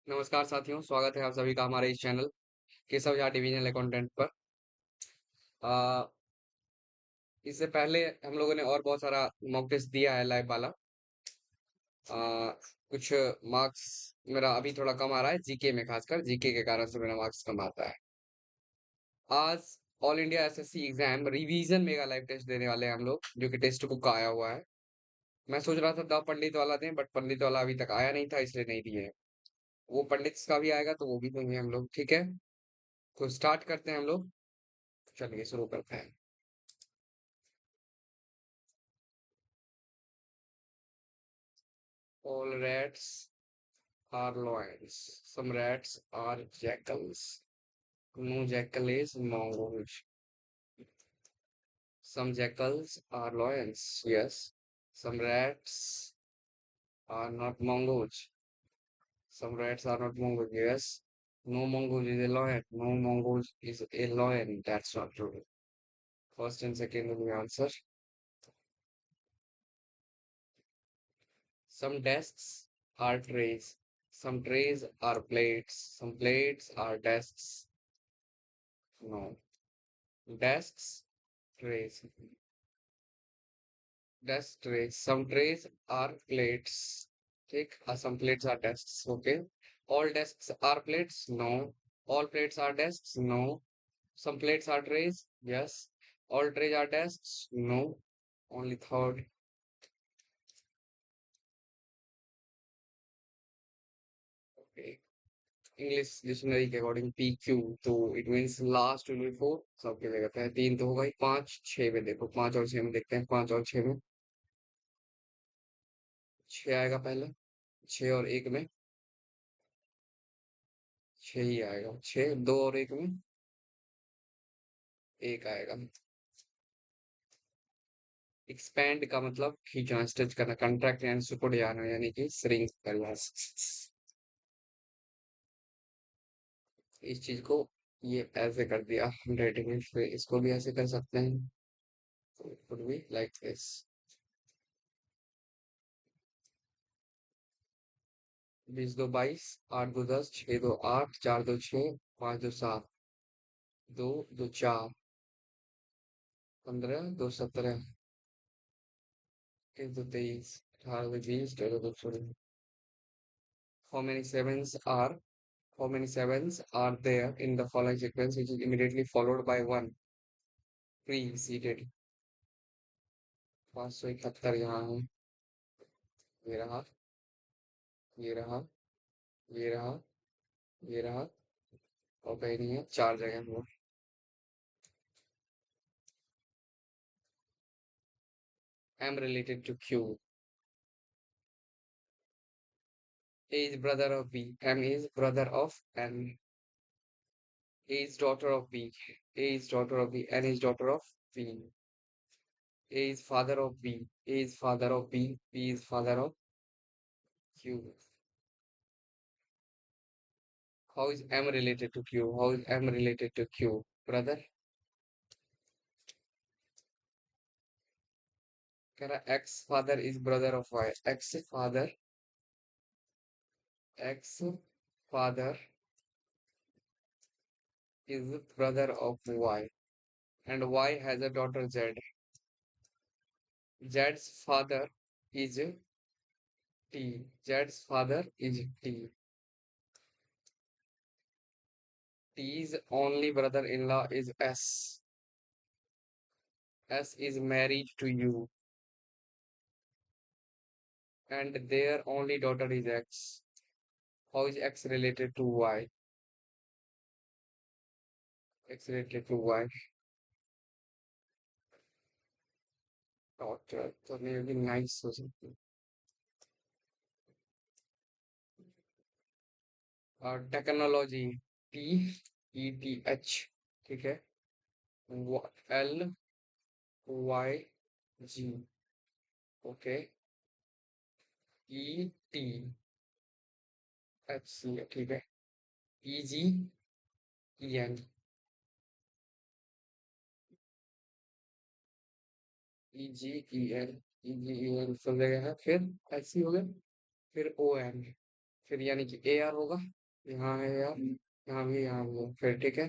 नमस्कार साथियों, स्वागत है आप सभी का हमारे इस channel Keshav Jha divisional accountant पर। आ, इससे पहले हम लोगों ने और बहुत सारा मॉक टेस्ट दिया है लाइव वाला। आ, कुछ मार्क्स मेरा अभी थोड़ा कम आ रहा है जीके में, खासकर जीके के कारण से मेरा मार्क्स कम आता है। आज all India SSC exam revision mega live test देने वाले हैं हम लोग, जो कि टेक्स्ट बुक का आया हुआ है। मैं सोच रहा था द पंडित वाला दें, बट पंडित वाला अभी तक आया नहीं था, इसलिए नहीं दिए हैं। वो पंडित का भी आएगा तो वो भी देंगे हम लोग, ठीक है। तो स्टार्ट करते हैं हम लोग। चलिए शुरू करते हैं। All rats are lions. Some rats are jackals. No jackal is mongoose. Some jackals are lions. Yes. Some rats are not mongoose. Some rats are not mongoose. Yes. No mongoose is a lion. No mongoose is a lion. That's not true. First and second will be answer. Some desks are trays. Some trays are plates. Some plates are desks. No. Desks, trays. Desk trays. Some trays are plates. Take some plates are desks. Okay. All desks are plates. No. All plates are desks. No. Some plates are trays. Yes. All trays are desks. No. Only third. Okay. English dictionary के according PQ, तो it means last will be four. सबके लिए कहते हैं तीन तो होगा ही, पांच छह में देखो, पांच और छह में देखते हैं, पांच और छह में। छह आएगा पहले, छह और एक में छह ही आएगा। छह दो और एक में एक आएगा। एक्सपैंड का मतलब खींचना, स्ट्रेच करना, कंट्रैक्ट यानी सुकुड़ जाना, यानी कि श्रिंक करना। इस चीज को ये ऐसे कर दिया राइटिंग में, फिर इसको भी ऐसे कर सकते हैं। तो it would be like this. 20 2 22, 8 2 10, 6 2 8, 4 2 6, 5 2 7, 2 2 4, 15 2 17, 1 2 23, 18 2 20, 13 2 16। How many sevens are How many sevens are there in the following sequence, which is immediately followed by one preceded? 571 यहाँ है। ये रहा, ये रहा, ये रहा, ये रहा, और कहीं नहीं है, चार जगह हुआ। M related to Q. A is brother of B. M is brother of N. A is daughter of B. A is daughter of B. N is daughter of B. A is father of B. A is father of B. B is father of Q. How is M related to Q? How is M related to Q? Brother? कह रहा X father is brother of Y. X father is brother of Y, and Y has a daughter Z. Z's father is T. Z's father is T. T's only brother-in-law is S. S is married to U, and their only daughter is X. How is X related to Y? X related to Y. Daughter, तो maybe nice हो सकती है। और technology, TETH, ठीक है। LYG, okay. ETHC, ठीक है। EGEN, EGEN, EGEN सब जगह है। फिर HC हो गया, फिर ON, फिर यानी कि ए आर होगा, यहाँ है यार, यहाँ भी है। फिर ठीक है,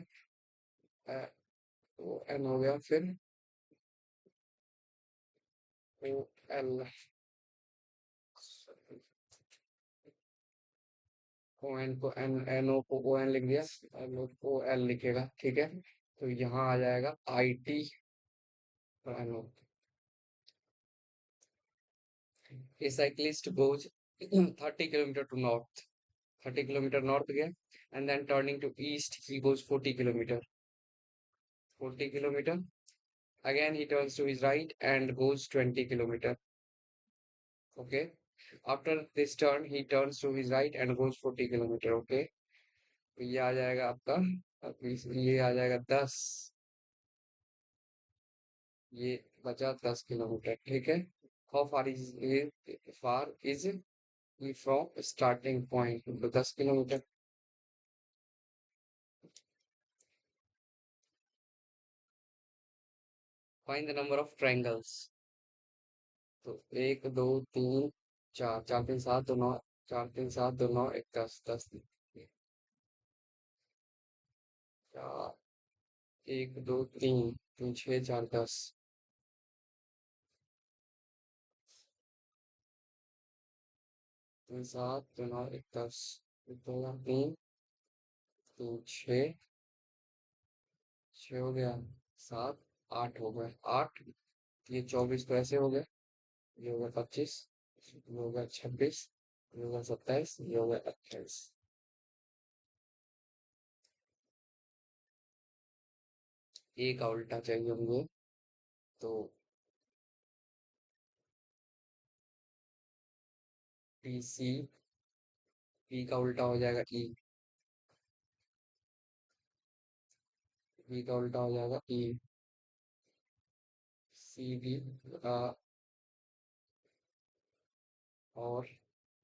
ओ एन हो गया, फिर ओ एल, ओ एन को एन, एन ओ को ओ एन लिख दिया, एल ओ को एल लिखेगा, ठीक है। तो यहाँ आ जाएगा आई टी और N O. A cyclist goes 30 kilometer to north, 30 kilometer north गया, and then turning to east he goes 40 kilometer, 40 kilometer. Again he turns to his right and goes 20 kilometer. Okay. After this turn he turns to his right and goes 40 kilometer. Okay. तो ये आ जाएगा आपका, ये आ जाएगा 10, ये बचा 10 kilometre, ठीक है। How far is from starting point, तो 10 kilometre. Find the number of triangles. तो एक दो तीन चार, चार तीन सात दो नौ, चार तीन सात दो नौ एक दस, दस चार, एक दो तीन, तीन छः चार 10, तीन सात दो नौ एक दस, दो तीन, तीन छः, छः हो गया, सात, आठ हो गए, आठ, ये 24 तो ऐसे हो गए, ये हो गया 25, ये हो गया 26, ये हो गया 27, ये हो गया 28। एक का उल्टा चाहिए मुझे, तो पी सी, पी का उल्टा हो जाएगा ई, ई का उल्टा हो जाएगा ई, सी डी, और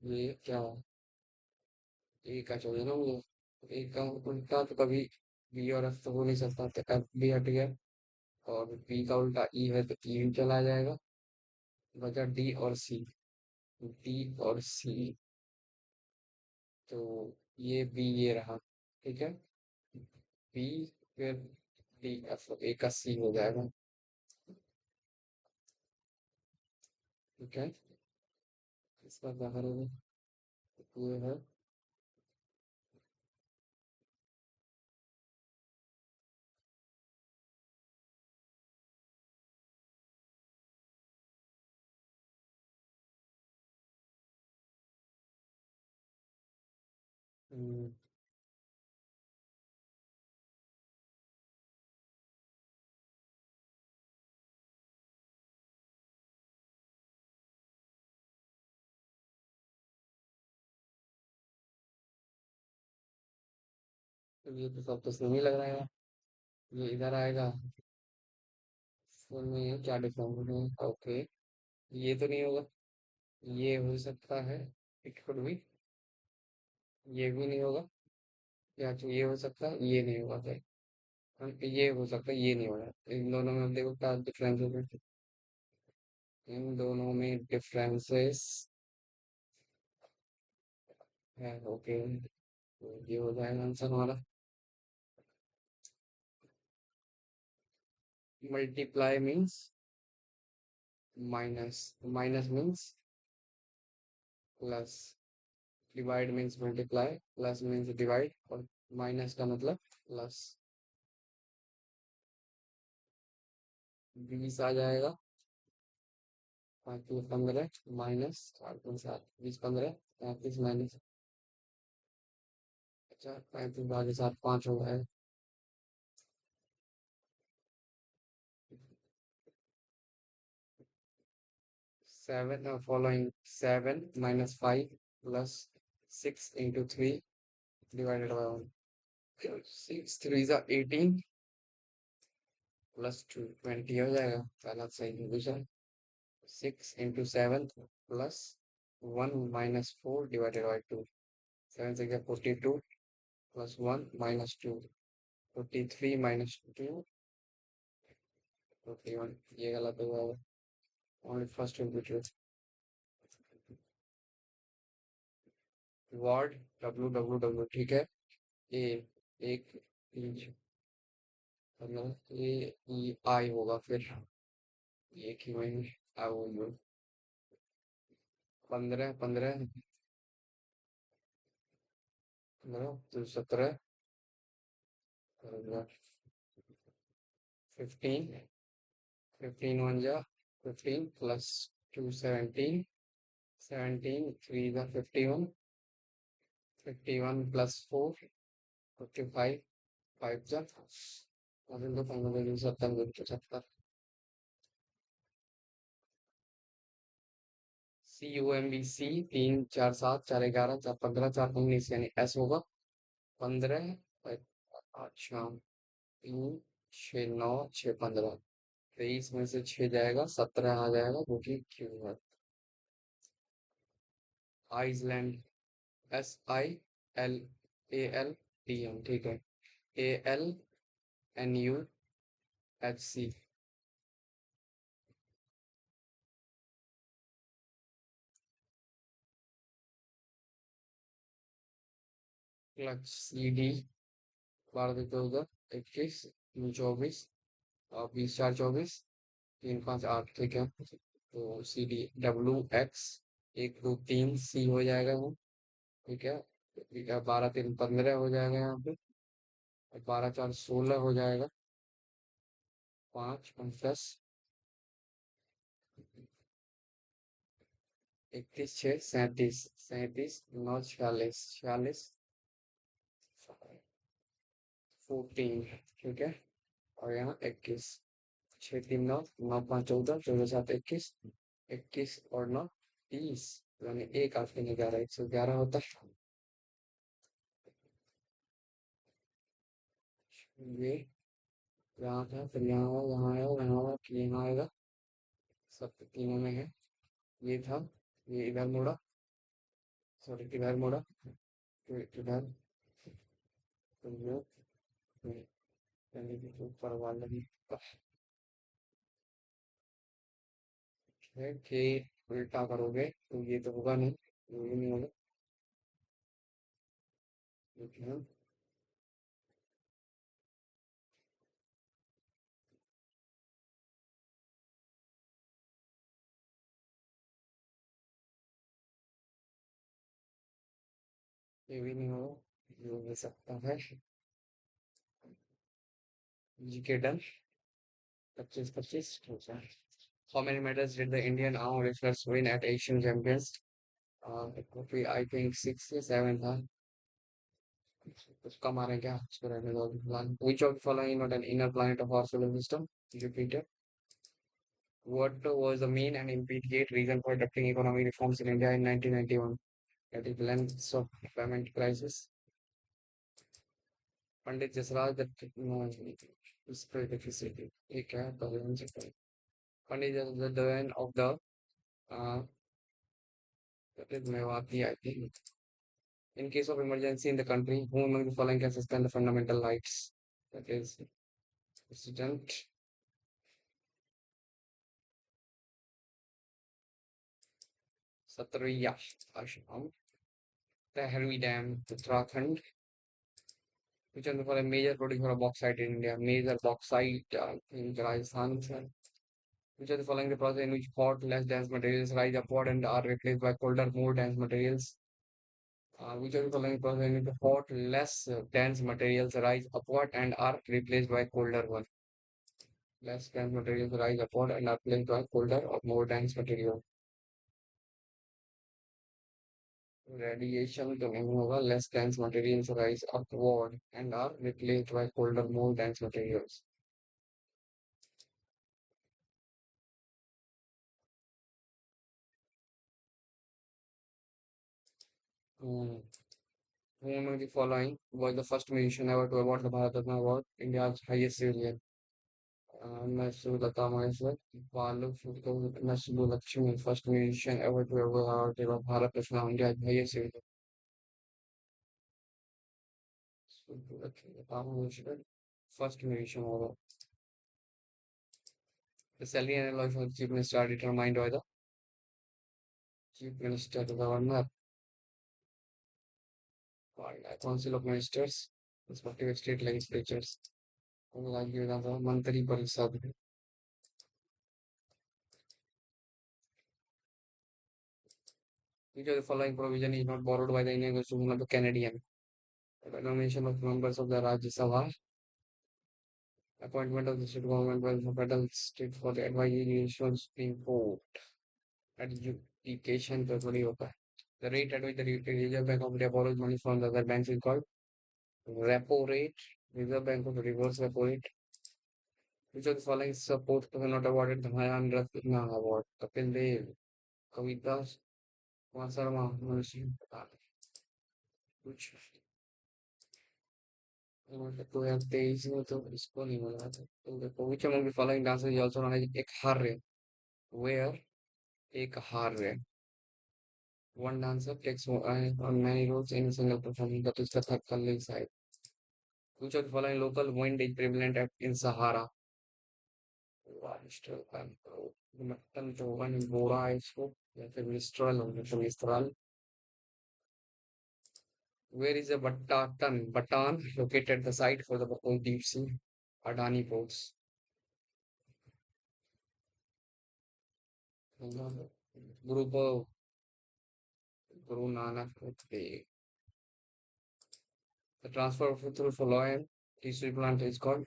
ये क्या, ए का चाहिए ना मुझे, ए का उल्टा तो कभी बी और एफ तो हो नहीं सकता, तो एफ भी हट गया, और बी का उल्टा ई है तो ई भी चला जाएगा, बचा डी और सी, डी और सी, तो ये बी ये रहा, ठीक है, बी, फिर डी एफ, ए का सी हो जाएगा, ठीक है। इसका क्या करेंगे, ये है, हम्म, तो ये तो सब तो सेम ही लग रहा है, ये इधर आएगा, इसमें क्या डिफरेंस है, ओके, ये तो नहीं होगा, ये हो सकता है, इट कुड भी, ये भी नहीं होगा, या तो ये हो सकता है, ये नहीं होगा फिर, ये हो सकता है, ये नहीं होगा, इन दोनों में देखो क्या डिफरेंसेस है, इन दोनों में डिफरेंसेस है, ओके, तो ये हो जाएगा आंसर हमारा। Multiply means minus, minus means plus, divide means multiply, plus means divide, और माइनस का मतलब प्लस, 20 आ जाएगा, 5 15 माइनस 4 7, 20 15, 35 माइनस, अच्छा 35 भागे 7, 5 हो गया है, 7 following 7 minus 5 plus 6 into 3 divided by 1, 6 3 जा 18 प्लस 2 20 हो जाएगा, पहला सही है, दूसरा 6 into 7 plus 1 minus 4 divided by 2, 7 से गया 42 प्लस 1 माइनस 2, 43 माइनस 2, 41, ये गलत हो जाएगा, only first will be true। Ward WWW, ठीक है। ए, एक इंच, मतलब AI होगा फिर, एक ही महीने। आई वो 15 15, 15 तो 17, 15, 15 1 जा 15 प्लस 2 17, 17 3 जा 51, 51 प्लस 4 55, 5 जा अभी तो 15 70 CUMBC 3 4 7 4 11 4 15 4 19, यानी S होगा 15, 8 शाम 3 6 9 6 15, 23 में से 6 जाएगा, 17 आ जाएगा, जो कि क्यू है। आइसलैंड, SILALDN, ठीक है। ALNUHC। क्लच CD 12 2 21, 24, और 20 4 24, 3 5 8, ठीक है। तो CD WX 1 2 3 C हो जाएगा वो, ठीक है। ठीक है, 12 3 15 हो जाएगा यहाँ पे, और 12 4 16 हो जाएगा, 5 5 10, 21 6 37, 37 9 46, 14, ठीक है। और यहाँ 21 6 3 9 9 5 14, 14 7 21, 21 और 9 30, यानी एक आपके में 11 111 होता है। ये यहाँ था, फिर यहाँ आया, यहाँ आया, यहाँ आया, फिर यहाँ आएगा, सब तीनों में है। ये था, ये इधर मुड़ा, सॉरी इधर मुड़ा, फिर इधर, तो ये फिर यानी कि ऊपर वाला भी है कि उल्टा करोगे तो ये तो होगा नहीं, ये नहीं होगा, लेकिन ये भी नहीं होगा, ये हो सकता है। जीके डन, 25 25, ठीक है। How many medals did the Indian arm wrestlers win at Asian Champions? it would be, I think 6 या 7 था, कुछ कम आ रहे हैं क्या, इसको रहने दो। One, which of the following is not an inner planet of our solar system? Jupiter. What was the main and immediate reason for adopting economic reforms in India in 1991? That is lengths of payment crisis. Pandit Jasraj Dutt, spray deficit, ठीक है, पंडित Jasraj Dutt of the that is Mewati, I think. In case of emergency in the country, who among the following can suspend the fundamental rights? That is President. Satriya Ashram. Tehri Dam, Uttarakhand. Which one for a major producer of bauxite in India? Major bauxite in Rajasthan. Which of the following the process in which hot, less dense materials rise upward and are replaced by colder, more dense materials? Which of the following process in which the hot, less dense materials rise upward and are replaced by colder one? Less dense materials rise upward and are replaced by colder or more dense material. Radiation तो नहीं होगा, less dense materials rise upward and are replaced by colder, more dense materials. Hmm. Who among the following was the first musician ever to award the Bharat Ratna Award, India's highest civilian? Lata Mangeshkar, Balu Lakshmi, first musician ever to award the Bharat Ratna, India's highest civilian. Lata Mangeshkar, first musician ever. The salary and alloy for the chief minister are determined by the chief minister, the governor. called a Council of Ministers, respective state legislatures. Like you have a Mantri Parishad. Which of the following provision is not borrowed by the Indian Constitution of the Canadian? The nomination of members of the Rajya Sabha, appointment of the state government by the federal state for the advisory issues Supreme Court, adjudication to the rate at which the Reserve Bank of India borrows money from the other banks is called repo rate. Reserve Bank of reverse repo rate. Which of the following support was not awarded the Mayan Ratna Award? Kapil Dev, Kavita Kumar Sharma, मनुष्य पता नहीं कुछ। 2023 में तो इसको नहीं मिला था। तो देखो which among the following dances is also known as एक हार्य? Where एक हार्य? One dancer takes on many roles in a single performance, that is the Kathakali side. Which of the following local wind is prevalent in Sahara? Mr. Mutton Jovan Bora इसको या फिर Mistral or Mistral. Where is the Bataan located the site for the Bhopal Deep Sea Adani ports? Group of Guru Nanak Dev. The transfer of through phloem tissue plant is called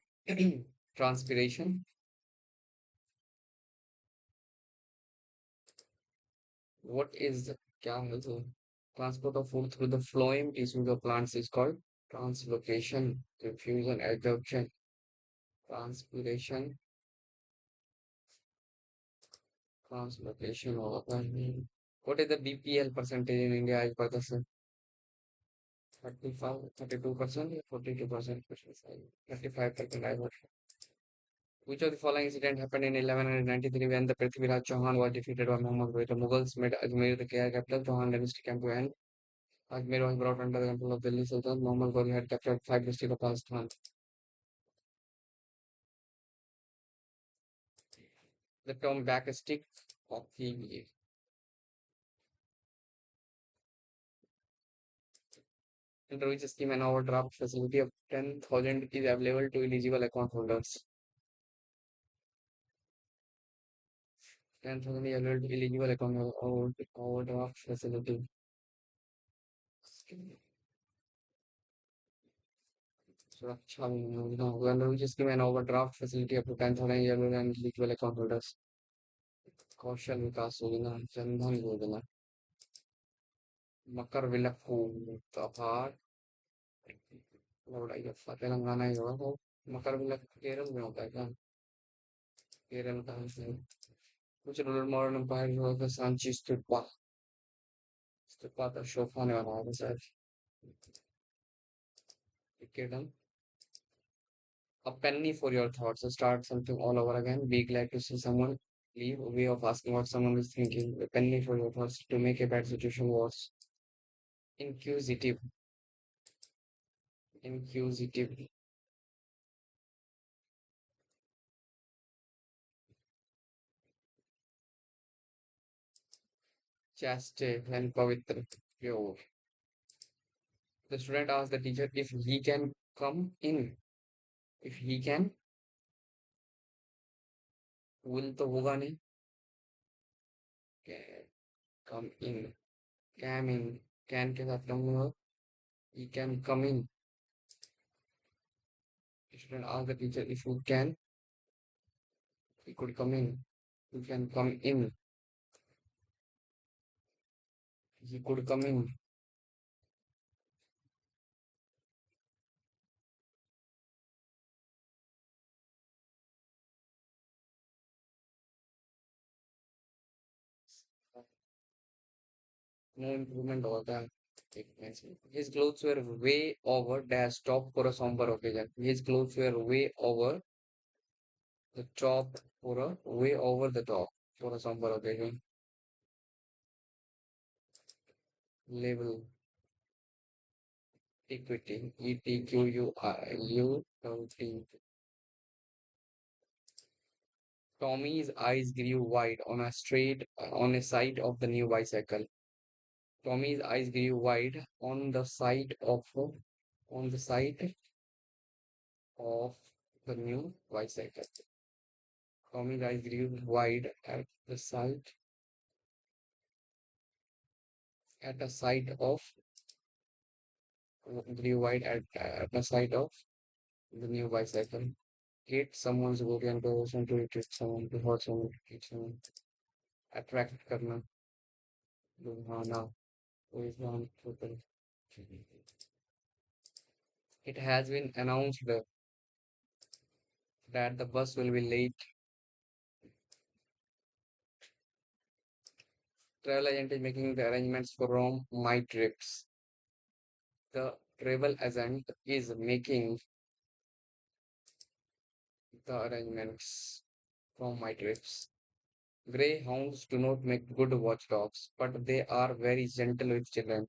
transpiration. What is the transport of food through the phloem tissue of plants is called translocation, diffusion, adsorption, transpiration, translocation. What is the BPL percentage in India as per the 35, 32%, 42%, 35%, I would. Which of the following incident happened in 1193 when the Prithviraj Chauhan was defeated by Muhammad Ghazi? The Mughals made Ajmer the capital. Chauhan dynasty came to end. Ajmer was brought under the control of Delhi Sultan. Muhammad Ghazi had captured 5 districts of Pakistan. The term backstick of the under which scheme an overdraft facility of 10,000 is available to eligible account holders. 10,000 is available to eligible account overdraft facility. Sureksha Bima under which scheme an overdraft facility up to 10,000 is available and eligible account holders. कौशल विकास योजना जन धन योजना मकर विलक्कू अपार तेलंगाना ही होगा वो मकर विलक्कू केरल में होता है क्या केरल का है कुछ रूरल मॉडर्न एम्पायर होगा सांची स्तूपा तो शोक होने वाला है शायद Kerala a penny for your thoughts so start something all over again be glad to see someone leave a way of asking what someone is thinking a penny for your thoughts to make a bad situation worse inquisitive inquisitive chaste and pavitra pure. The student asked the teacher if he can come in. If he can, will तो होगा नहीं. Can come in. Come in. Can के साथ come होगा. He can come in. The student asked the teacher if he can. He could come in. He can come in. He could come in. No improvement होता है. His clothes were way over dash top for a somber occasion. His clothes were way over the top for a way over the top for a somber occasion. Label equity ETQUIUT. Tommy's eyes grew wide on a straight on a sight of the new bicycle. Tommy's eyes grew wide on the sight of the new bicycle. Tommy's eyes grew wide at the sight of grew wide at the sight of the new bicycle. Hate someone's broken person to irritate someone, to hurt someone, to hate someone, attract करना, लुभाना, कोई काम total. It has been announced that the bus will be late. Travel agent is making the arrangements for Rome, my trips. The travel agent is making the arrangements from my trips. Greyhounds do not make good watchdogs, but they are very gentle with children.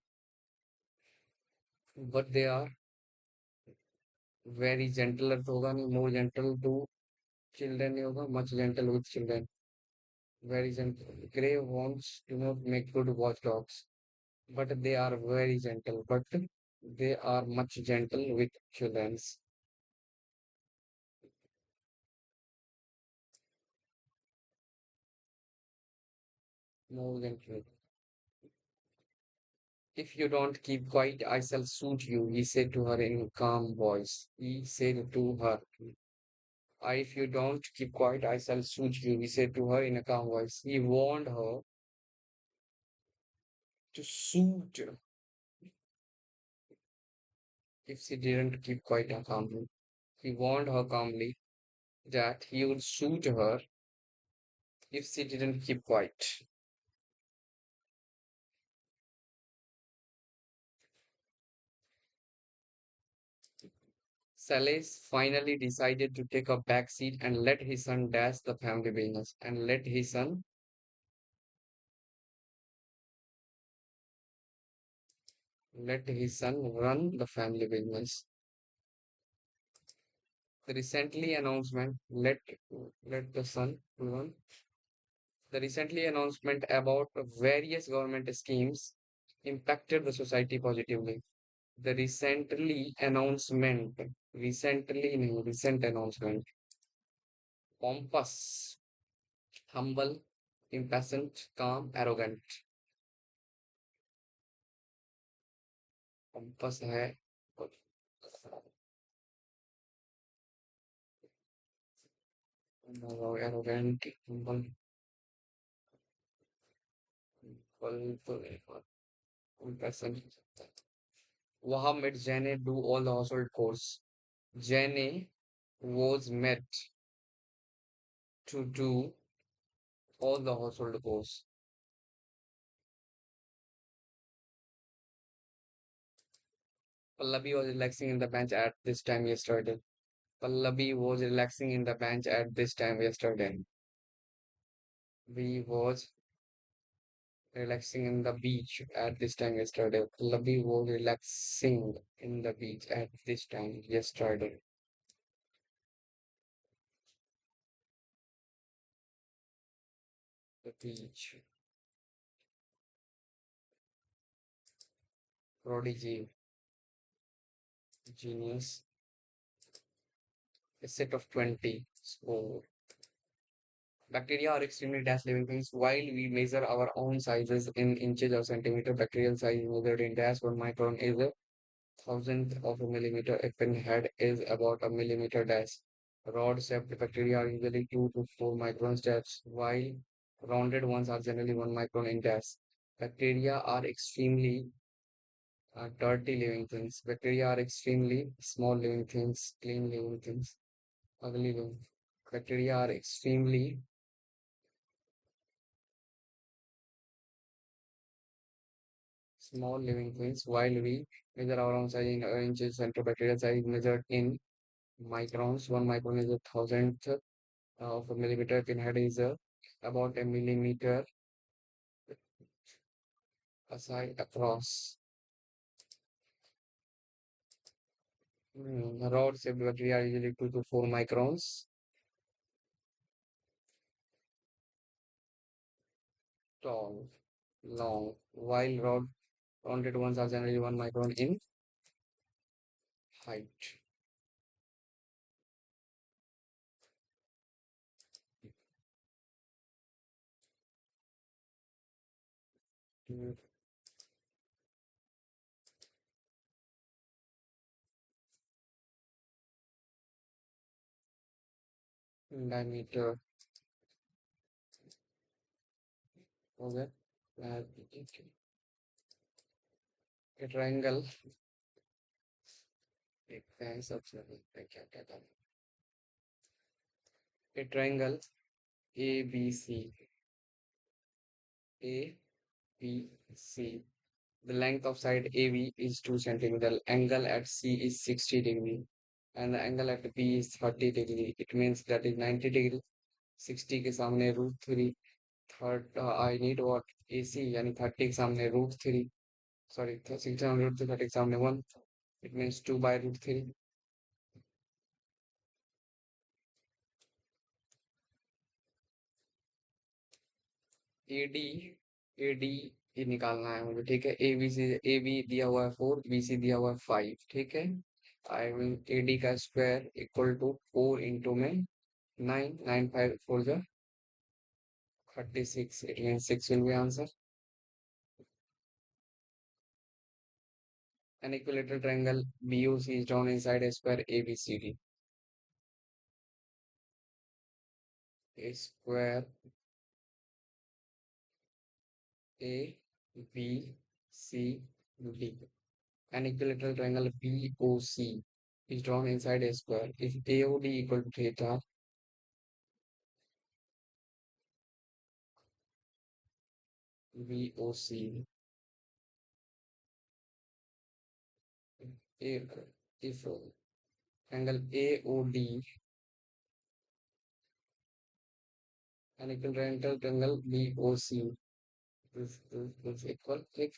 But they are very gentle तो होगा नहीं, more gentle to children नहीं होगा, much gentle with children. Very gentle. Greyhounds do not make good watchdogs, but they are very gentle. But they are much gentle with children. More gentle. If you don't keep quiet, I shall shoot you, he said to her in a calm voice. He said to her, if you don't keep quiet, I shall shoot you, he said to her in a calm voice. He warned her to shoot if she didn't keep quiet and calmly. He warned her calmly that he would shoot her if she didn't keep quiet. Saleh finally decided to take a back seat and let his son dash the family business and let his son run the family business. The recently announcement let the son run. The recently announcement about various government schemes impacted the society positively. The recent announcement, pompous, humble, impatient, calm, arrogant. Pompous है, arrogant, humble, impatient. Wahab made Jane do all the household chores. Jane was met to do all the household chores. Pallavi was relaxing in the bench at this time yesterday. Pallavi was relaxing in the bench at this time yesterday. We was relaxing in the beach at this time yesterday. Pallavi was relaxing in the beach at this time yesterday. The beach. Prodigy. Genius. A set of 20. So bacteria are extremely dash living things. While we measure our own sizes in inches or centimeter, bacterial size measured in dash 1 micron is a thousandth of a millimeter. A pinhead is about a millimeter dash. Rod-shaped bacteria are usually 2 to 4 micron dash, while rounded ones are generally 1 micron in dash. Bacteria are extremely dirty living things. Bacteria are extremely small living things, clean living things, ugly living. Bacteria are extremely small living things, while we measure our own size in inches, centrobacterial size measured in microns. 1 micron is a thousandth of a millimeter. Pinhead is about a millimeter aside across. Rod-shaped bacteria are usually 2 to 4 microns tall, long, while rod Rounded ones are generally 1 micron in height. Mm, Diameter. Okay. Uh, a triangle. देखते हैं सबसे पहले क्या क्या था. A triangle ABC. ABC. The length of side AB is 2 centimeter. Angle at C is 60 degree. And the angle at B is 30 degree. It means that is 90 degree. 60 के सामने √3. Third I need what AC यानी 30 के सामने √3. Sorry 60 सामने √3, 30 के सामने 1. It means 2/√3. AD AD ये निकालना है मुझे. ठीक है. AB दिया हुआ है 4, BC दिया हुआ है 5. ठीक है. आई मीन AD का स्क्वायर इक्वल टू 4 इंटू में 9. 9 5 4 जा 36. It means 6 will be answer. An equilateral triangle BOC is drawn inside a square ABCD. A square ABCD. An equilateral triangle BOC is drawn inside a square. If AOD equal to theta, BOC, if angle AOD, an equilateral triangle BOC is equal if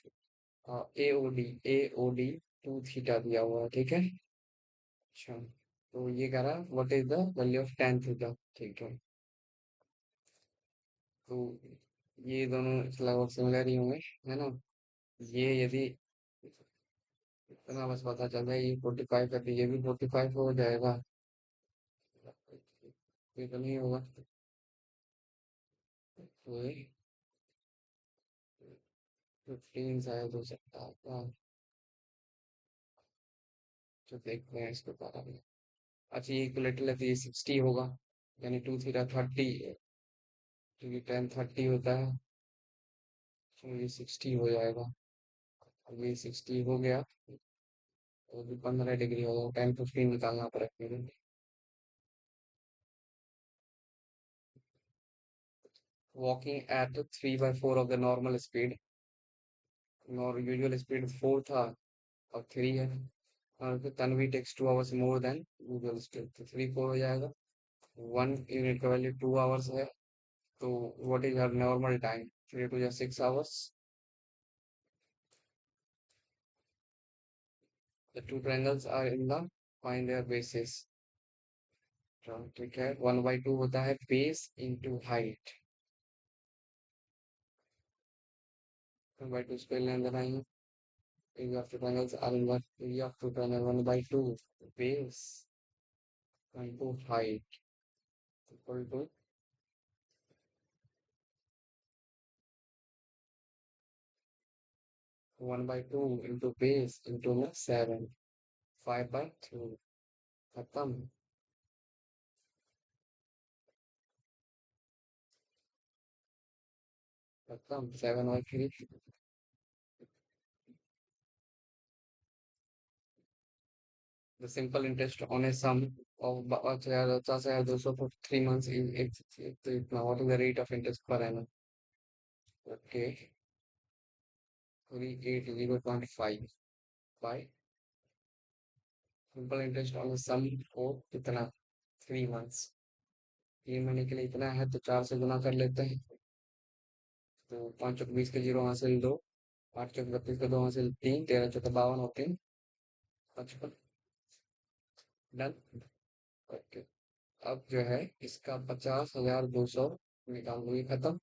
AOD 2 theta दिया हुआ है. ठीक है. अच्छा. तो ये कह रहा what is the value of tan theta. ठीक है. तो ये दोनों लगभग सिमिलर ही होंगे. है ना. ये यदि इतना बस पता चल रहा है ये 45 है तो ये भी 45 हो जाएगा. ये तो नहीं होगा. ये 15 शायद हो सकता है. तो देखते हैं इसके बारे में. अच्छा ये इक्वलेटरल है तो ये 60 होगा. यानी 2 थीटा 30. क्योंकि tan 30 होता है तो ये 60 हो जाएगा. अब ये 60 हो गया तो भी 15 डिग्री होगा. 10 15 निकालना पड़ेगा मेरे. Walking at 3/4 of the normal speed. और यूजुअल स्पीड 4 था और 3 है. और फिर Tanvi takes 2 hours more than usual speed तो 3 4 हो जाएगा. 1 यूनिट का वैल्यू 2 आवर्स है. तो what is her normal time. 3 to 6 hours. The two triangles are in the find their basis. ठीक है. 1/2 होता है base into height. 1/2 square length बनाएंगे. area of the triangles are in what area of the triangle 1/2 base into height equal to 1/2 into base into में 7. 5/3. खत्म. खत्म. 7/3. The simple interest on a sum of 50,200 for 3 months what is the rate of interest per annum. Okay. 380.5 by simple interest on a sum for कितना 3 months. 3 महीने के लिए इतना है तो 4 से गुना कर लेते हैं. तो 5 चौक 20 के 0 हासिल 2. 8 चौक 32 के 2 हासिल 3. 13 चौक 52 और 3 55. डन. ओके. अब जो है इसका 50,200 निकाल दोगे. खत्म.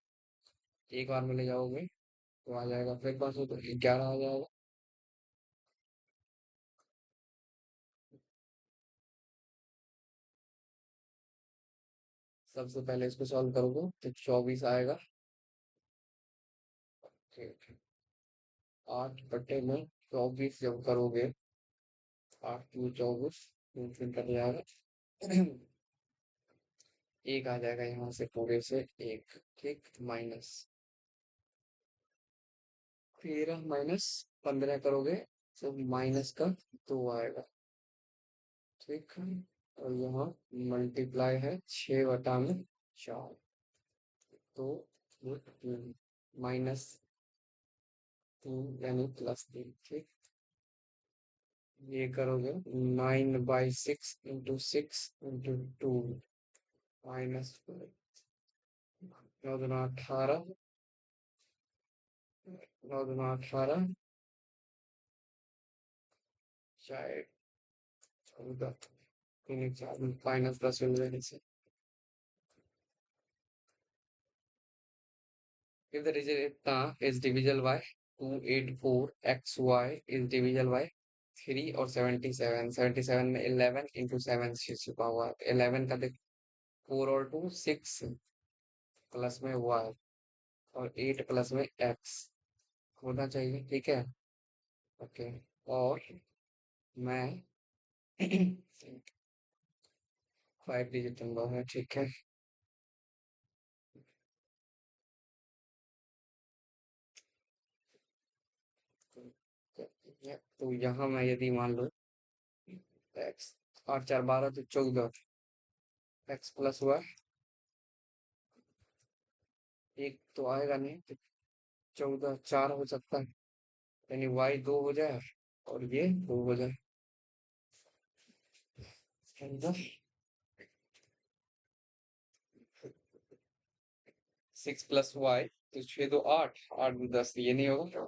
एक बार में ले जाओगे तो आ जाएगा. फिर 500 तो 11 आ जाएगा. सबसे पहले इसको सॉल्व करोगे तो 24 आएगा। ठीक है। 8/24 जब करोगे, 8×2 = 24, कट जाएगा। एक आ जाएगा यहाँ से, पूरे से एक, ठीक, माइनस, फिर -15 करोगे तो माइनस का 2 आएगा, ठीक है। और यहाँ मल्टीप्लाई है 6/4, तो -3 यानी +3, ठीक। ये करोगे 9/6 × 6 × 2, -9 दूना 18, 9 दूना 18, चाहे 14, 3 4 -10 मिल जाने से। If the digit इतना is divisible by 284xy is divisible by 3 और 77, 77 में 11 × 7 से छुपा हुआ है, 11 का देख, 4 और 2 6, प्लस में y, और 8 प्लस में x होना चाहिए, ठीक है। ओके। और मैं 5 डिजिट नंबर है, ठीक है। तो यहाँ मैं यदि मान लो x, 8 4 12 तो 14, x प्लस हुआ, एक तो आएगा नहीं, तो 14 4 हो सकता है, यानी y 2 हो जाए और ये 2 हो जाए, समझा। 6 + y, तो 6 2 8, 8 2 10, ये नहीं होगा,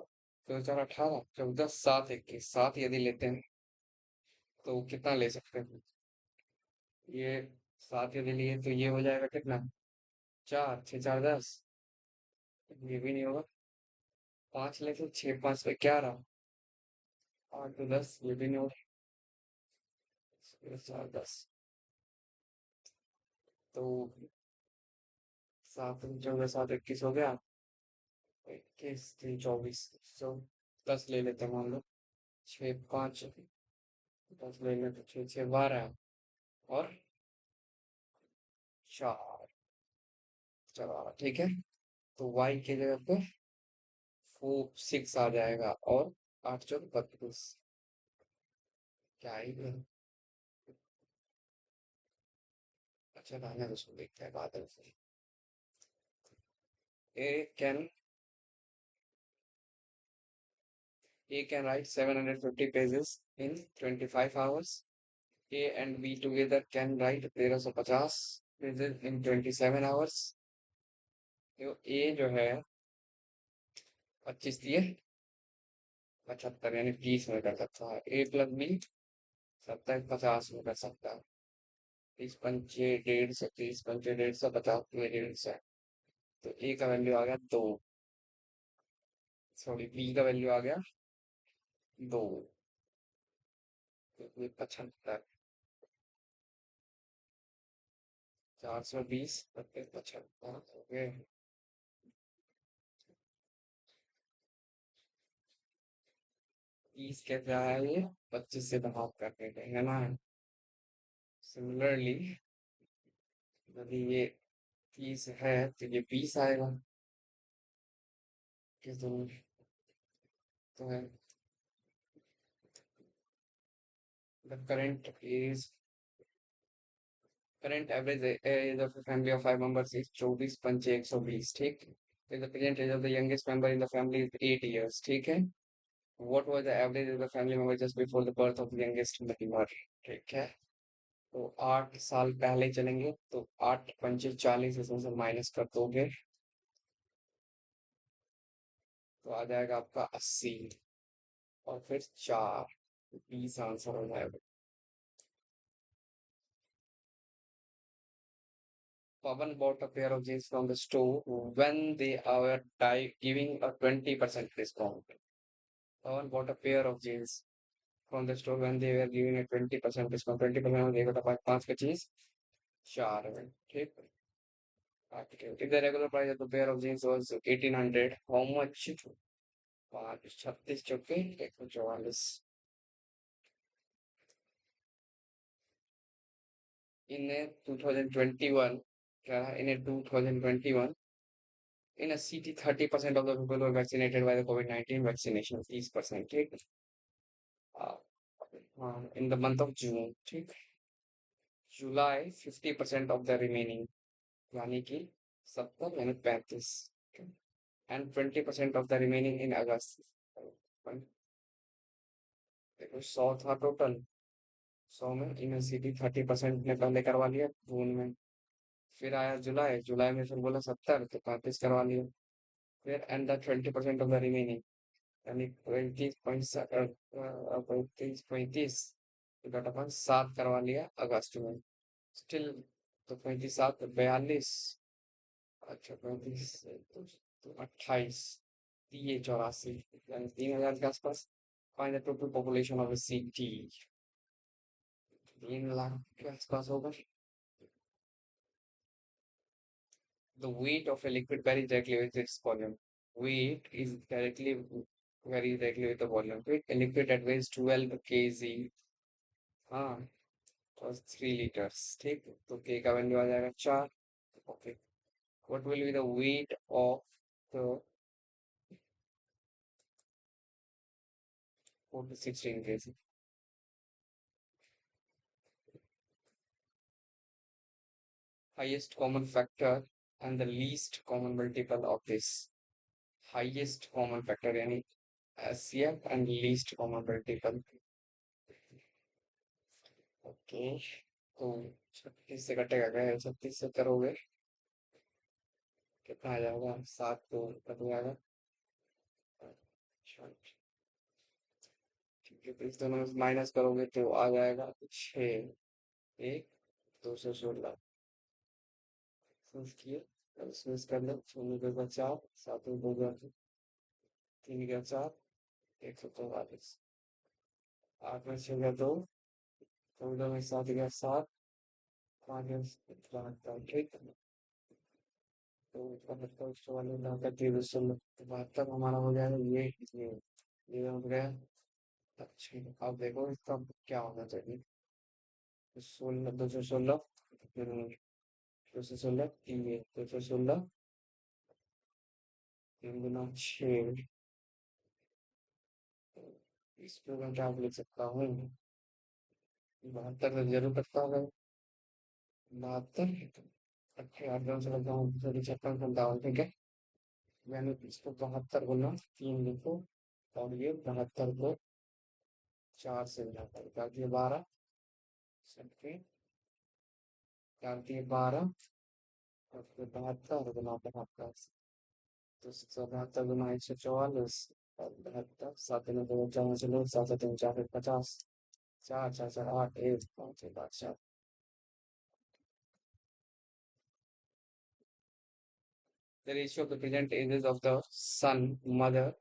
तो 4 18, 14 7 21, 7 यदि लेते हैं तो कितना ले सकते हैं, ये 7 यदि लिए तो ये हो जाएगा कितना, 4 6 4 10, ये भी नहीं होगा। 5 लेते, 6 5 पे 11, 8 2 10, ये भी नहीं होगा, 4 10, तो 7 14 7 21 हो गया, 21 3 24, तो 10 ले लेते हैं, मान लो 6 5, 10 ले लेते, 6 6 12, और 4, चलो ठीक है। तो y की जगह पे 6 आ जाएगा, और 8 4 32, क्या ही है। अच्छा, रहने दो, उसको देखते हैं बाद में। A can A can write 750 pages in 25 hours. A and B together can write 1350 pages in 27 hours. तो A जो है 25 दिए 75, यानी 30 में कर सकता है। A + B 70 50 में कर सकता है। 30 पंचे 150, 30 पंचे 150, 50 में 150, तो A का वैल्यू आ गया 2, सॉरी B का वैल्यू आ गया 2, तो ये 75, 420 75 हो गए। 30 कैसे आया ये, 25 से भाग करने के, है ना। सिमिलरली यदि ये 30 है तो ये 20 आएगा, किस दूर तो है। The current average age of family of 5 members is 24 पंचे 120, ठीक। The present age of the youngest member in the family is 8 years, ठीक है। What was the average age the family member just before the birth of the youngest member, ठीक है। तो 8 साल पहले चलेंगे, तो 8 पंचे 40, इसमें से माइनस कर दोगे तो आ जाएगा आपका 80, और फिर 4, 20 आंसर हो जाएगा। Pawan bought a pair of jeans from the store when they were giving a 20% discount. Pawan bought a pair of jeans from the store when they were giving a 20% discount. 20% में देगा तो 5 5 का चीज 4 है, ठीक। Okay. If the regular price of the pair of jeans was 1800, how much? 36 चौके 144 in a 2021. In a 2021, in a city, 30% of the people were vaccinated by the COVID-19 vaccination. 30%. ठीक uh, in the month of June. ठीक July, 50% of the remaining. यानी कि 70 यानी 35. And 20% of the remaining in August. देखो 100 था total, 100 में university 30% ने पहले करवा लिया जून में। फिर आया जुलाई, जुलाई में फिर बोला 70 तो 35 करवा लिया। फिर and the 20% of the remaining, यानी 35 डॉट अपन 7 करवा लिया अगस्त में। स्टिल तो 35 7 42, अच्छा 35 तो 28, ये 84, यानी 3000 के आसपास। Find the total population of a city, 3 lakh के आसपास होगा। The weight of a liquid varies directly with its volume. Weight is directly varies directly with the volume. Right? A liquid that weighs 12 kg, हाँ, was 3 liters. ठीक, तो K का value आ जाएगा 4। Okay. What will be the weight of the 4 to 16 kg? Highest common factor and the least common multiple of this. Highest common factor यानी HCF and least common multiple. Okay, तो 36 से कटेगा क्या? 36 से करोगे कितना आ जाएगा? 7 तो कट जाएगा। अच्छा, ठीक है, तो इस दोनों में माइनस करोगे तो आ जाएगा 6, 1, 216। किए इसमें कर लो, शून्य दो का 4, 7 में 2 का 3 का 4, 144। 8 में 6 का 2, 14 में 7 का 7, 5 में 72। ठीक है, तो 72 144 लाकर 372 हमारा हो जाएगा। ये हो गया। अच्छा, अब देखो इसका क्या होना चाहिए। 16, 216, 216, 216, 3 गुना 6। इसको मैं क्या लिख सकता हूँ? 72 तो जरूर करता होगा। 72, अच्छा 8 से करता हूँ, 56 57। ठीक है, मैंने इसको 72 गुना 3 लिखो, और ये 72 को 4 से मिलाकर कर दिए 12, सबके कर दिए 12, और फिर 72 गुना 72, तो 172 गुना 144, और 72, 7 में 2 4 से लो, 7 7 4 50, 4 4 4 8 1 5 1 8 4। The ratio of the present ages of the son, mother,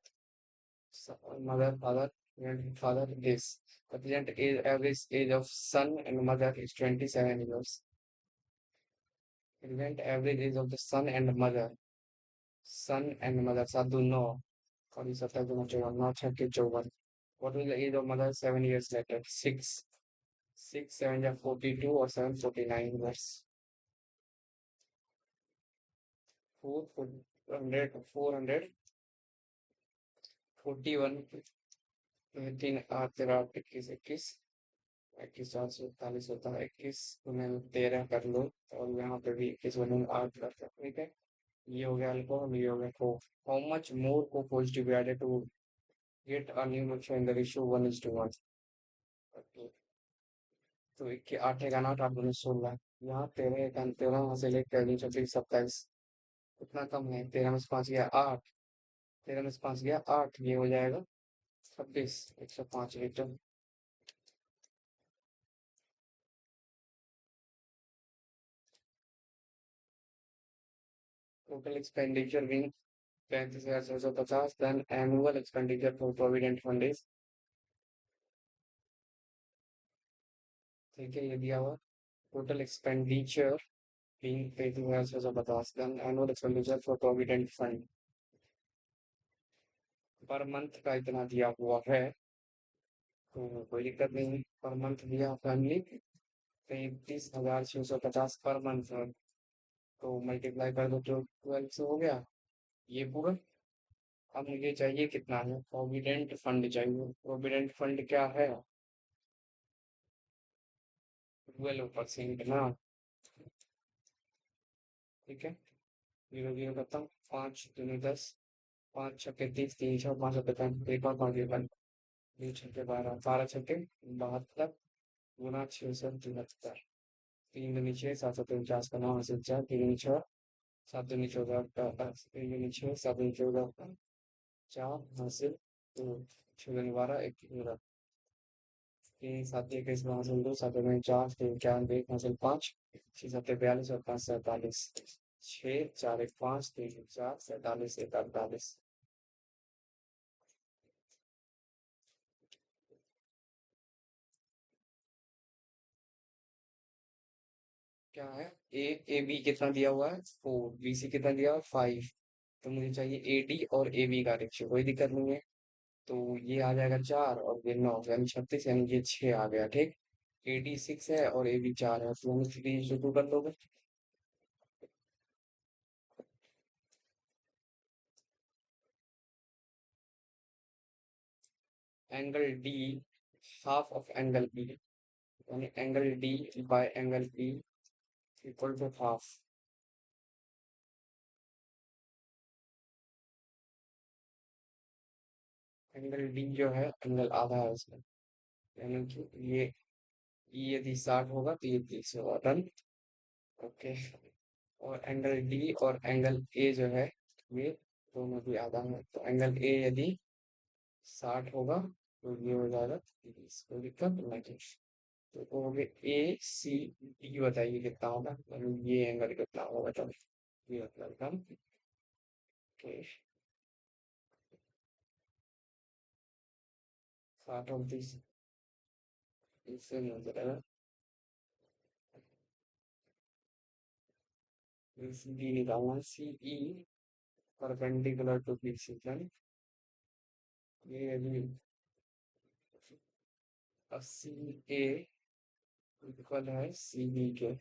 father, and father is. The present age, average age of son and mother is 27 years. Present average age of the son and mother. Son and mother, Sadhu no. 47 not 31. What will the age of mother 7 years later? 6. 6, 7 are 42 or 7 49 years. 400, 441, 3 8 13 21 21, 21 4 से 41 होता है। 21 में 13 कर लो, और यहाँ पे भी 21 बने 8 करते हैं। ठीक है, ये हो गया अल्कोहल, ये हो गया coke. How much more coke was to be added to get a new mixture in the ratio 1:1? तो 8 का 8 8 गुने 16, यहाँ 13 का 13, वहां से लेकर 26 27, उतना कम है। 13 में से 5 गया 8, 13 में से 5 गया 8, ये हो जाएगा 26, 105 लीटर। टोटल एक्सपेंडिचर भी 35,650, then annual expenditure for provident fund is, ठीक है, ये दिया हुआ total expenditure being 30,650 then annual expenditure for provident fund per month का इतना दिया हुआ है तो कोई दिक्कत नहीं पर मंथ दिया फैमिली 33,650 पर मंथ है तो मल्टीप्लाई कर दो तो 12 से हो गया ये पूरा अब मुझे चाहिए कितना है प्रोविडेंट फंड चाहिए प्रोविडेंट फंड क्या है 12% ना ठीक है जीरो जीरो करता हूँ 5 दूनी 10 5 छक्के 30 3 6 5 7 एक और 5 2 छक्के 12 12 छक्के 72 गुना 673 3 दूनी 6 7 7 49 का 9 से 4 3 दूनी 6 7 दूनी 14 3 दूनी 6 7 दूनी 14 4 हासिल तो 6 दूनी 12 1 दूनी 3 7 21 हासिल 2 7 दूनी 4 3 4 1 हासिल 5 6 7 42 और 5 47 6 4 1 5 3 4 47 1 48 क्या है ए बी कितना दिया हुआ है 4 बी सी कितना दिया हुआ है 5 तो मुझे चाहिए ए डी और ए बी का रेशियो कोई दिक्कत नहीं है तो ये आ जाएगा 4 और ये 9 यानी 36 यानी ये 6 आ गया ठीक ए डी 6 है और ए बी 4 है तो हम 3:2 कर दोगे angle D half of angle B यानी angle D by angle B equal to half angle D जो है एंगल आधा है उसमें यानी कि ये यदि 60 होगा तो ये 30 होगा डन ओके और एंगल डी और एंगल ए जो है ये दोनों भी आधा है तो एंगल ए यदि 60 होगा तो ये हो जाएगा 30 कोई दिक्कत नहीं तो वो हो गया ए सी डी बताइए कितना होगा मतलब ये एंगल कितना होगा तो ये मतलब हम ओके 60 और 30 इससे नहीं हो जाएगा सी डी निकालना C E perpendicular to B C ये यदि 80 ए इक्वल है सी बी के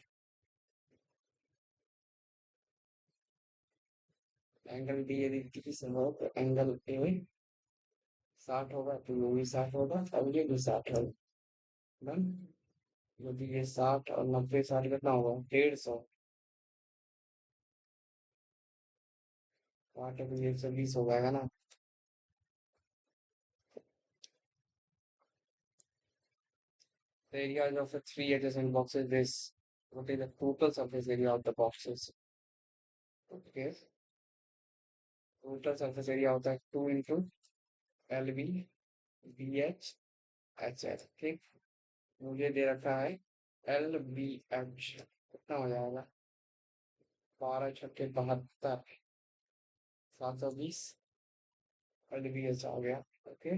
एंगल डी यदि 30 हो तो एंगल ए 60 होगा तो ये भी 60 होगा और ये भी 60 होगा डन यदि ये 60 और 90 60 कितना होगा 150 आठ तो ये 120 हो जाएगा ना the area of the three adjacent boxes is what is the total surface area of the boxes okay total surface area होता है 2 into LB BH HH ठीक मुझे दे रखा है LBH कितना हो जाएगा 12 छक्के 72 720 LBH आ गया ओके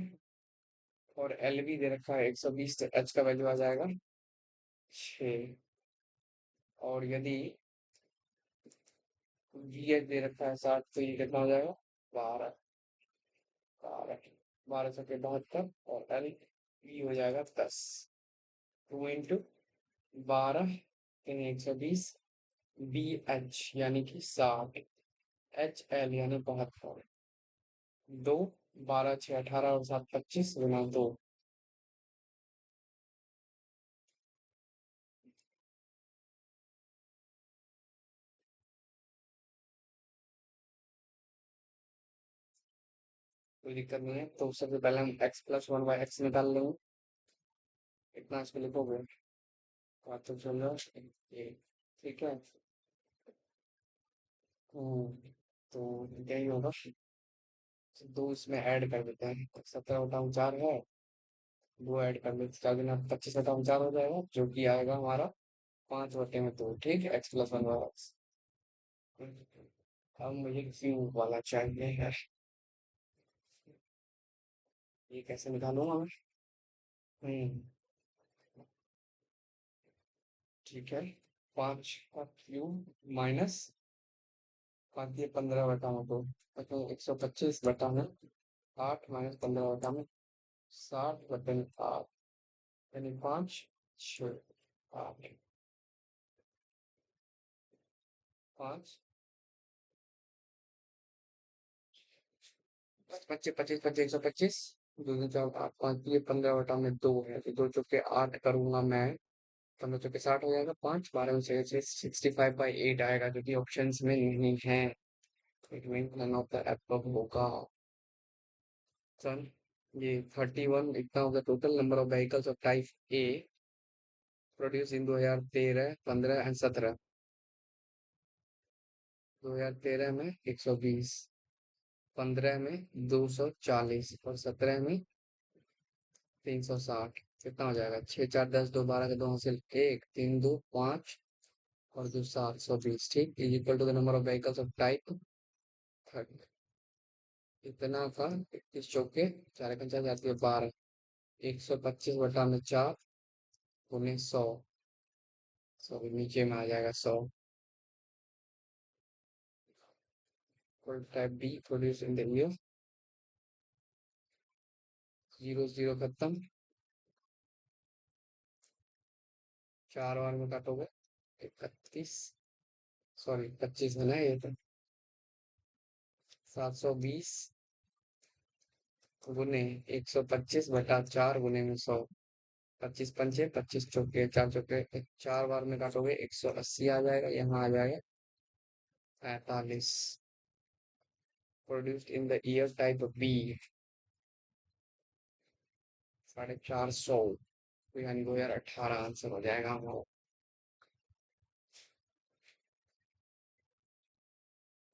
और LB दे रखा है 120 तो H का वैल्यू आ जाएगा 6 और यदि BH दे रखा है 60 तो ये कितना हो जाएगा 12 12 12 छक्के 72 और LB हो जाएगा 10 2 इंटू 12 120 BH यानी कि 60 HL यानी 72 2 12 6 18 और 7 25 गुना 2 कोई दिक्कत नहीं है तो सबसे पहले हम x प्लस 1/x निकाल लेंगे इतना इसको लिखोगे बात तो चलो ये ठीक है तो यही होगा तो 2 इसमें ऐड कर देते हैं 17/4 है 2 ऐड कर देते 4 दूना 25/4 हो जाएगा जो कि आएगा हमारा 5/2 ठीक है x प्लस 1/x अब मुझे क्यूब वाला चाहिए है ये कैसे निकालूंगा मैं हम्म ठीक है 5 का क्यूब माइनस 5 ये 15 बटा में 2 तो 125 बटा में 8 माइनस 15 बटा में 60 बटे में 8 यानी 5 6 8 5 25 25 25 125 दो दो चार 8 5 ये 15 बटा में 2 है तो 2 चौके 8 करूंगा मैं 15 चौके 60 हो जाएगा 5 12 में 6 65/8 आएगा जो कि ऑप्शंस में नहीं है। It mean none of the above होगा। चल ये 31 इतना होगा total number of vehicles of type A produce in 2013 15 and 17। 2013 में 120, 15 में 240 और 17 में 360। कितना हो जाएगा 6 4 10 2 12 का 2 हासिल 1 3 2 5 और 2 720 ठीक is equal to the number of vehicles of type third. इतना का 21 चौके 4 पंचा जाती है 12 125 बटा में 4 गुने 100 सॉरी नीचे में आ जाएगा 100। Type B produce in the year 0 0 खत्म 4 बार में काटोगे 31 सॉरी 25 है ना ये तो 720 गुने 125 बटा 4 गुने में 100। 25 पंचे 25 चौके 4 चौके 4 बार में काटोगे 180 आ जाएगा यहाँ आ जाएगा 45 produced in the year type B 450 तो यानी 2018 आंसर हो जाएगा हमारा।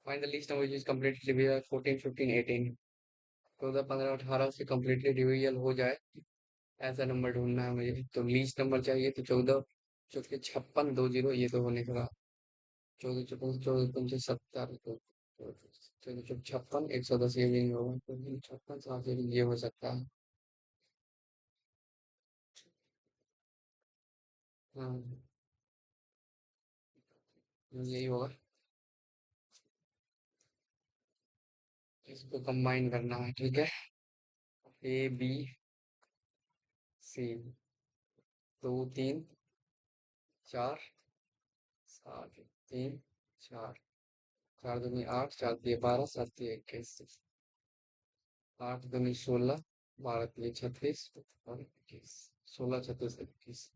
Find the least number which is completely divisible 14 15 18। 14 15 18 से कंप्लीटली डिविजिबल हो जाए ऐसा नंबर ढूंढना है मुझे तो लीस्ट नंबर चाहिए तो 14 चौके 56 20 ये तो होने का 14 चौके 14 पंचे 70 तो 14 चौके 56 110 ये भी नहीं होगा तो 56 7 ये हो सकता है। हाँ यही होगा। इसको कंबाइन करना है ठीक है। ए बी सी 2 3 4 7 3 4 4 दूनी 8 4 दिए 12 7 दिए 21 8 दूनी 16 12 दिए 36 और 21 16 36 21।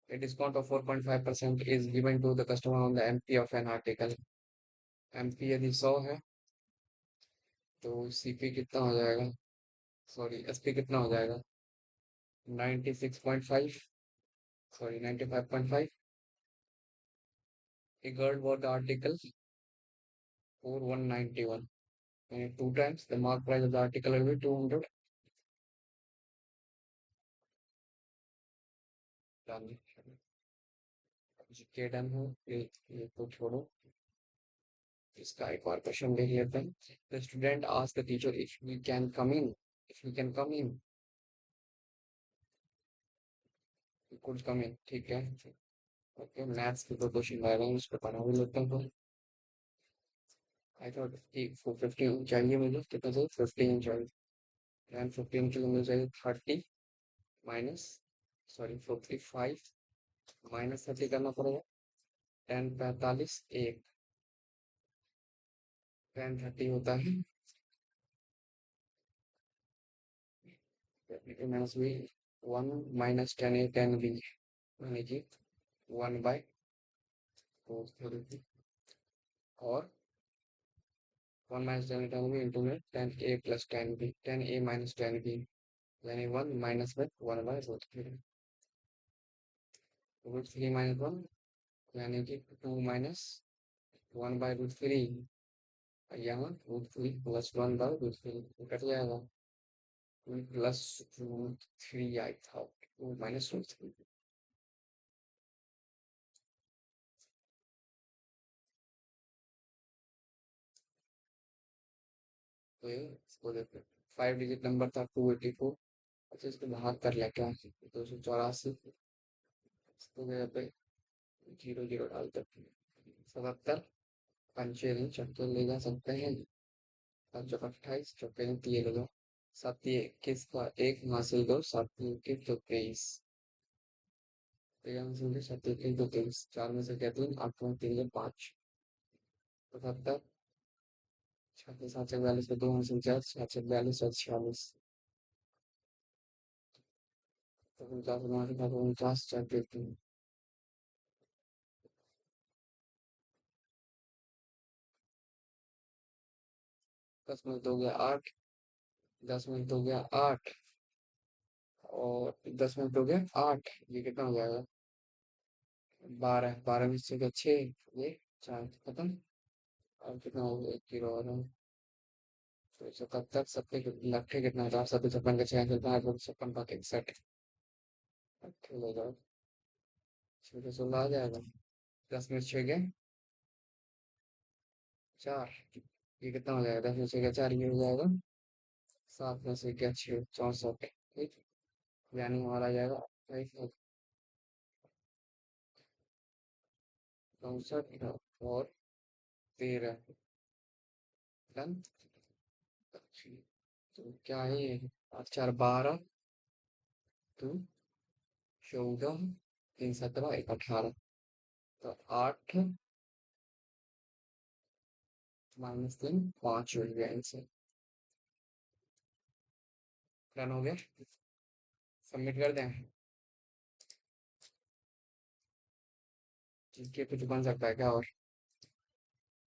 A discount of 4.5% is given to the customer on the MP of an article। MP यदि 100 है तो CP कितना हो जाएगा सॉरी SP कितना हो जाएगा 96.5 sorry 95.5। A girl bought the article for 191 and 2 times the mark price of the article will be 200। के डन हो ये तो छोड़ो इसका एक और क्वेश्चन देख लेते हैं। The student ask the teacher if we can come in if we can come in could come in ठीक है। ओके मैथ्स के दो क्वेश्चन आ रहे हैं उस पर बना भी लेते हैं। आई थॉट कि 15 चाहिए मुझे कितना चाहिए 15 चाहिए एंड 15 के लिए मुझे चाहिए 30 माइनस सॉरी 45 माइनस 30 करना पड़ेगा 10 45 1 10 30 होता है माइनस भी 1 माइनस 10 ए 10 बी यानी कि 1/4 और 1 माइनस 10 10 बी इंटू में 10 ए प्लस 10 बी 10 ए माइनस 10 बी यानी 1 माइनस में 1/√3 √3 माइनस 1 यानी कि 2 माइनस 1/√3 यहाँ √3 प्लस 1/√3 कट जाएगा प्लस √3 आई था 2 माइनस √3 तो ये इसको देखते 5 डिजिट नंबर था 284 अच्छा इसको बाहर कर लिया क्या? 284 इसको जगह पे 00 डालते, 77, पंचे नहीं चक्के ले जा सकते हैं। 5 28 चौके नहीं 3 ले लो। 7 21 का एक हासिल दो, 7 21 तो 23। तेरह हासिल दो, 7 21 तो 23, 4 में से क्या 3, 8 में 3 5, 77, 36 7 से 42 में 2 हासिल 4, 7 से 42 और 46, तो 49 49 4 देती हूँ। 10 में तो हो गया 8, 10 में तो हो गया 8 और 10 में तो हो गया 8, ये कितना हो जाएगा? 12, 12 में से क्या 6, ये 4 खत्म। और कितना हो गया 1 किलो और है। तो 77 सत्ते लट्ठे कितना था? 7 56 का 6 5 56 5 61, अट्ठे हो जाओ, 16 आ जाएगा। 10 में से 6 गए 4, ये कितना हो जाएगा? 10 में से क्या 4, ये हो जाएगा। 7 में से क्या 6 64, ठीक, यानी हमारा आ जाएगा 64 और 13 डन। तो क्या है ये? 8 4 12, तो 14, 3 17 1 18, तो 8 -3 5 हो गया इनसे। डन हो गया, सबमिट कर दें। जीके कुछ बन सकता है क्या? और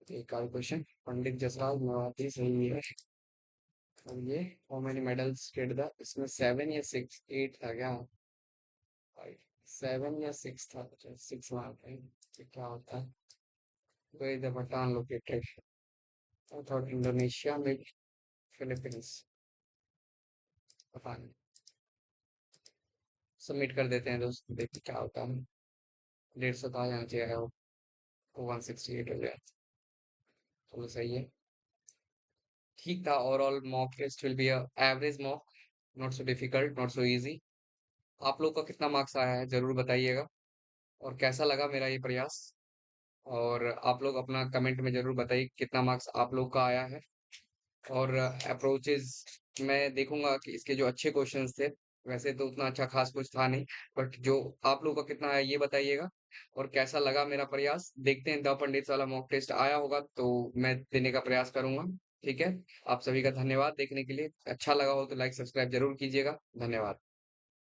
एक और क्वेश्चन, पंडित जसराज मेवाती सही है। और ये how many medals did the, इसमें 7 या 6 8 था क्या? 7 या 6 था, 6 मार्क है, तो क्या होता है? Where is the Bhutan located? I thought Indonesia, maybe Philippines, पता नहीं। सबमिट कर देते हैं दोस्त, देखते क्या होता है। 150 था, यहाँ से आया वो 168 हो गया। चलो सही है, ठीक था। Overall mock test will be average mock, not so difficult, not so easy. आप लोग का कितना मार्क्स आया है जरूर बताइएगा, और कैसा लगा मेरा ये प्रयास। और आप लोग अपना कमेंट में जरूर बताइए कितना मार्क्स आप लोग का आया है। और अप्रोचेस मैं देखूंगा कि इसके जो अच्छे क्वेश्चंस थे, वैसे तो उतना अच्छा खास कुछ था नहीं, बट जो आप लोगों का कितना है ये बताइएगा। और कैसा लगा मेरा प्रयास, देखते हैं द पंडित वाला मॉक टेस्ट आया होगा तो मैं देने का प्रयास करूंगा। ठीक है, आप सभी का धन्यवाद देखने के लिए। अच्छा लगा हो तो लाइक सब्सक्राइब जरूर कीजिएगा। धन्यवाद।